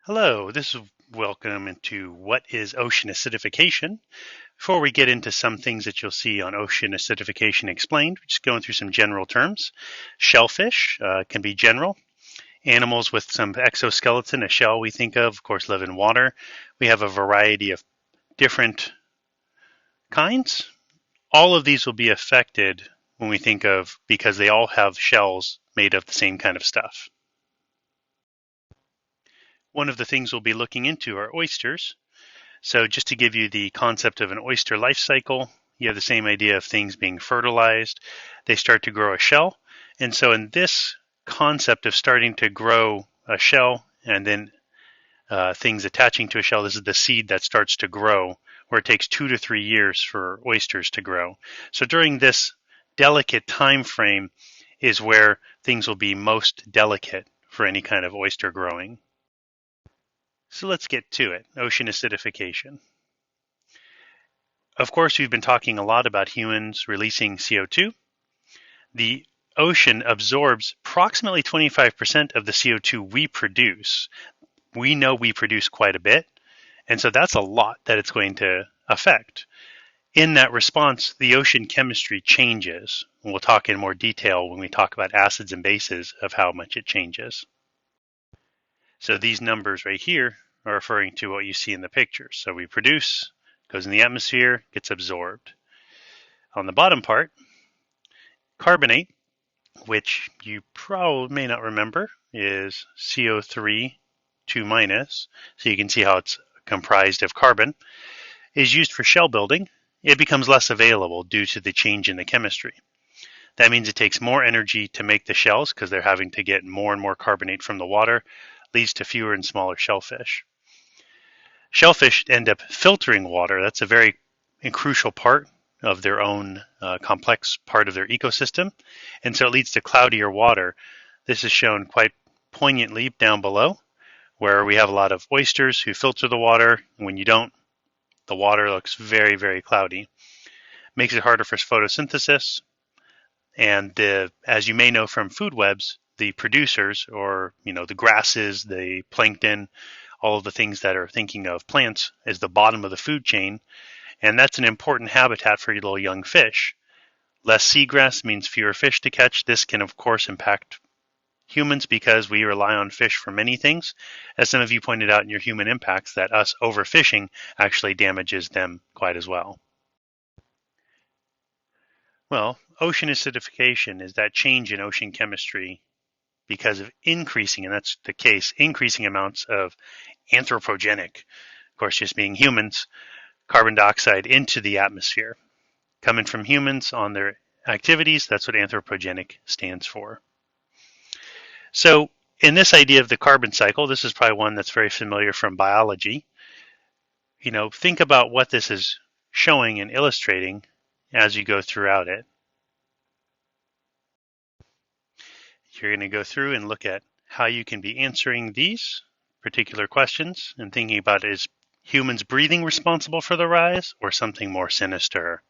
Hello, this is welcome into what is ocean acidification. Before we get into some things that you'll see on ocean acidification explained, we're just going through some general terms. Shellfish can be general. Animals with some exoskeleton, a shell we think of course, live in water. We have a variety of different kinds. All of these will be affected when we think of because they all have shells made of the same kind of stuff. One of the things we'll be looking into are oysters. So just to give you the concept of an oyster life cycle, you have the same idea of things being fertilized. They start to grow a shell. And so in this concept of starting to grow a shell and then things attaching to a shell, this is the seed that starts to grow, where it takes 2 to 3 years for oysters to grow. So during this delicate time frame is where things will be most delicate for any kind of oyster growing. So let's get to it, ocean acidification. Of course, we've been talking a lot about humans releasing CO2. The ocean absorbs approximately 25% of the CO2 we produce. We know we produce quite a bit, and so that's a lot that it's going to affect. In that response, the ocean chemistry changes. We'll talk in more detail when we talk about acids and bases of how much it changes. So these numbers right here are referring to what you see in the picture. So we produce, goes in the atmosphere, gets absorbed. On the bottom part, carbonate, which you probably may not remember, is CO3 2 minus. So you can see how it's comprised of carbon, is used for shell building. It becomes less available due to the change in the chemistry. That means it takes more energy to make the shells because they're having to get more and more carbonate from the water, leads to fewer and smaller shellfish. Shellfish end up filtering water. That's a very crucial part of their own complex part of their ecosystem. And so it leads to cloudier water. This is shown quite poignantly down below, where we have a lot of oysters who filter the water. When you don't, the water looks very, very cloudy. Makes it harder for photosynthesis. And as you may know from food webs, the producers, or the grasses, the plankton, all of the things that are thinking of plants, is the bottom of the food chain, and that's an important habitat for your little young fish. Less seagrass means fewer fish to catch. This can of course impact humans because we rely on fish for many things. As some of you pointed out in your human impacts, that us overfishing actually damages them quite as well. Well, ocean acidification is that change in ocean chemistry because of increasing, and that's the case, increasing amounts of anthropogenic, of course just being humans, carbon dioxide into the atmosphere. Coming from humans on their activities, that's what anthropogenic stands for. So in this idea of the carbon cycle, this is probably one that's very familiar from biology. Think about what this is showing and illustrating as you go throughout it. You're going to go through and look at how you can be answering these particular questions and thinking about, is humans breathing responsible for the rise or something more sinister?